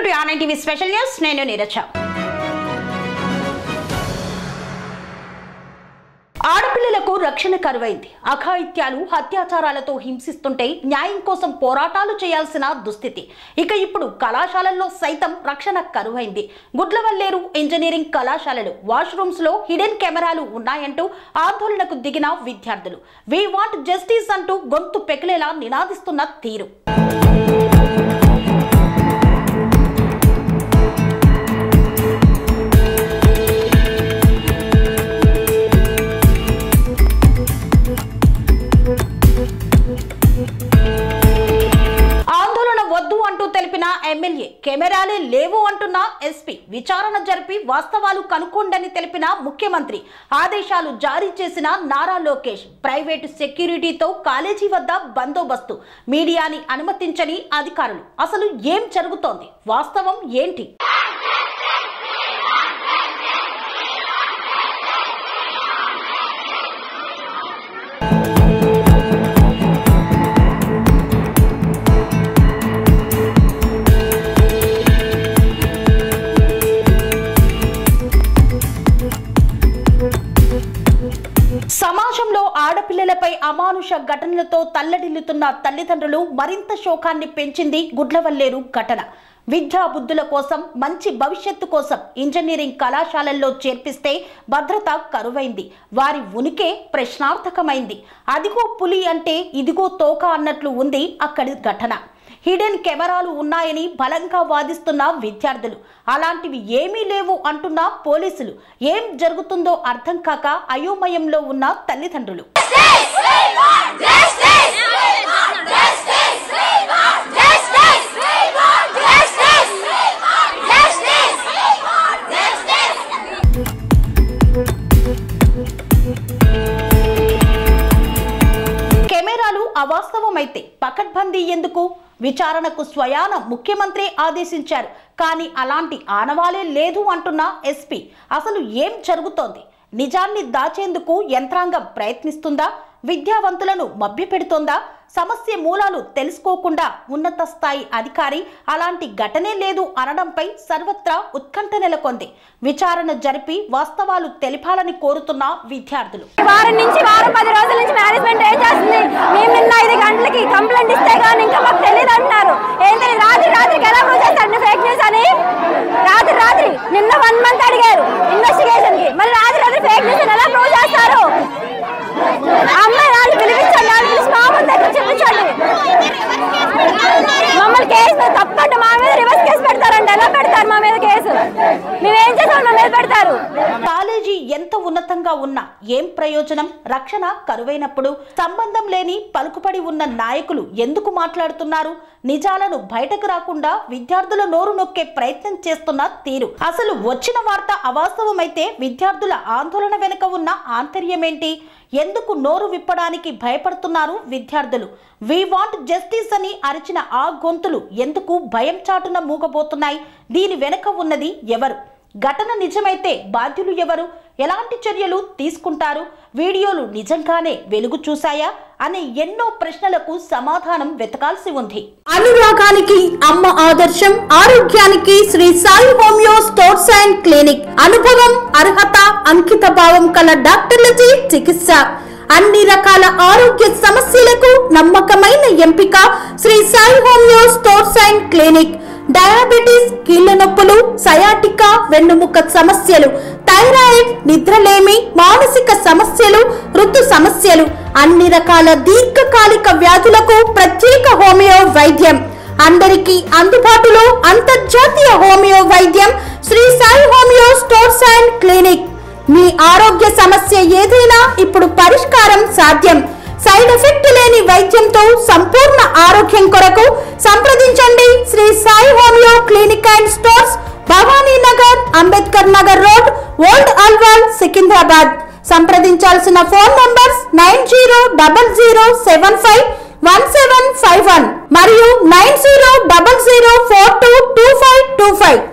Welcome to online TV special news. నేను నీరజ. ఆడపిల్లలకు రక్షణ కరువైంది. అఘాయిత్యాలు, అత్యాచారాలతో హింసిస్తుంటే న్యాయం కోసం పోరాటాలు చేయాల్సిన దుస్థితి. ఇక ఇప్పుడు కళాశాలల్లో సైతం రక్షణ కరువైంది. గుడ్లవల్లేరు ఇంజనీరింగ్ కళాశాలలు వాష్రూమ్స్ లో హిడెన్ కెమెరాలు ఉన్నాయంటూ ఆందోళనకు దిగిన విద్యార్థులు వి వాంట్ జస్టిస్ అంటూ గొంతు పెకిలేలా నినాదిస్తున్న తీరు. ఆందోళన వద్దు అంటూ తెలిపిన ఎమ్మెల్యే, కెమెరాలే లేవు అంటున్న ఎస్పీ, విచారణ జరిపి వాస్తవాలు కనుక్కోండని తెలిపిన ముఖ్యమంత్రి, ఆదేశాలు జారీ చేసిన నారా లోకేష్, ప్రైవేటు సెక్యూరిటీతో కాలేజీ వద్ద బందోబస్తు, మీడియాని అనుమతించని అధికారులు. అసలు ఏం జరుగుతోంది? వాస్తవం ఏంటి? సమాజంలో ఆడపిల్లలపై అమానుష ఘటనలతో తల్లడిల్లుతున్న తల్లిదండ్రులు మరింత శోకాన్ని పెంచింది గుడ్లవల్లేరు ఘటన. విద్యా బుద్ధుల కోసం, మంచి భవిష్యత్తు కోసం ఇంజనీరింగ్ కళాశాలల్లో చేర్పిస్తే భద్రత కరువైంది. వారి ఉనికే ప్రశ్నార్థకమైంది. అదిగో పులి అంటే ఇదిగో తోక అన్నట్లు ఉంది అక్కడి ఘటన. హిడెన్ కెమెరాలు ఉన్నాయని బలంగా వాదిస్తున్న విద్యార్థులు, అలాంటివి ఏమీ లేవు అంటున్న పోలీసులు, ఏం జరుగుతుందో అర్థం కాక అయోమయంలో ఉన్న తల్లిదండ్రులు. కెమెరాలు అవాస్తవమైతే పకడ్బందీ ఎందుకు? విచారణకు స్వయాన ముఖ్యమంత్రి ఆదేశించారు. కానీ అలాంటి ఆనవాలే లేదు అంటున్న ఎస్పీ, అసలు ఏం జరుగుతోంది? నిజాన్ని దాచేందుకు యంత్రాంగం ప్రయత్నిస్తుందా? విద్యావంతులను మభ్యపెడుతోందా? సమస్య మూలాలు తెలుసుకోకుండా ఉన్నత స్థాయి అధికారి అలాంటి ఘటనే లేదు అనడంపై సర్వత్రా ఉత్కంఠ నెలకొంది. విచారణ జరిపి వాస్తవాలు తెలిపాలని కోరుతున్న విద్యార్థులు. వారం 10 రోజుల నుంచి మేనేజ్మెంట్ ఏం చేస్తుంది? మేము నిన్న 5 గంటలకి కంప్లైంట్ ఇస్తే కానీ ఇంకా మాకు తెలియదు అంటున్నారు. ఏంటి రాత్రికి ఎలా ప్రూవ్ చేస్తారు ఫేక్ న్యూస్ అని? రాత్రి నిన్న 1 మంత్ అడిగారు ఇన్వెస్టిగేషన్ కి, మరి రాత్రి ఫేక్ న్యూస్ ఎలా ప్రూవ్ చేస్తారు? అమ్మాయి వాళ్ళు పిలిపించండి, వాళ్ళు పిలిచి మా ముందు దగ్గర చెప్పించండి. మమ్మల్ని కేసు తప్పంటే మా మీద రివర్స్ కేసు పెడతారండి. ఎలా పెడతారు మా మీద కేసు? మేమేం చేసాం మా మీద పెడతారు? కాలేజీ ఎంత ఉన్నతంగా ఉన్నా ఏం ప్రయోజనం? రక్షణ కరువైనప్పుడు సంబంధం లేని పలుకుపడి ఉన్న నాయకులు ఎందుకు మాట్లాడుతున్నారు? నిజాలను బయటకు రాకుండా విద్యార్థుల నోరు నొక్కే ప్రయత్నం చేస్తున్న తీరు. అసలు వచ్చిన వార్త అవాస్తవమైతే విద్యార్థుల ఆందోళన వెనుక ఉన్న ఆంతర్యమేంటి? ఎందుకు నోరు విప్పడానికి భయపడుతున్నారు విద్యార్థులు? వి వాంట్ జస్టిస్ అని అరిచిన ఆ గొంతులు ఎందుకు భయం చాటున మూగబోతున్నాయి? దీని వెనుక ఉన్నది ఎవరు? ఘటన నిజమైతే బాధ్యులు ఎవరు? ఎలాంటి చర్యలు తీసుకుంటారు? వీడియోలు నిజంగానే వెలుగు చూశాయా అనే ఎన్నో ప్రశ్నలకు సమాధానం వెతకాల్సి ఉంది. అనురాగానికి అమ్మ ఆదర్శం, ఆరోగ్యానికి Sri Sai homeo stores and clinic. అనుభవం, అర్హత, అంకిత భావం కల డాక్టర్లచే చికిత్స. అన్ని రకాల ఆరోగ్య సమస్యలకు నమ్మకమైన ఎంపిక Sri Sai homeo stores and clinic. Diabetes, కీళ్ల నొప్పులు, సయాటికా, వెన్నుముక్క సమస్యలు, థైరాయిడ్, నిద్రలేమి, మానసిక సమస్యలు, ఋతు సమస్యలు, అన్ని రకాల దీర్ఘకాలిక వ్యాధులకు ప్రత్యేక హోమియో వైద్యం. అందరికీ అందుబాటులో అంతర్జాతీయ హోమియో వైద్యం Shri Sai homeo stores and clinic. మీ ఆరోగ్య సమస్య ఏదైనా ఇప్పుడు పరిష్కారం సాధ్యం. సైడ్ ఎఫెక్ట్ లేని వైద్యంతో సంపూర్ణ ఆరోగ్యం కొరకు సంప్రదించండి Shri Sai homeo clinic and stores, Bhavani Nagar, Ambedkar Nagar road, old Alwal, Secunderabad. సంప్రదించాల్సిన ఫోన్ నంబర్స్ 9000751751 మరియు 9000422525.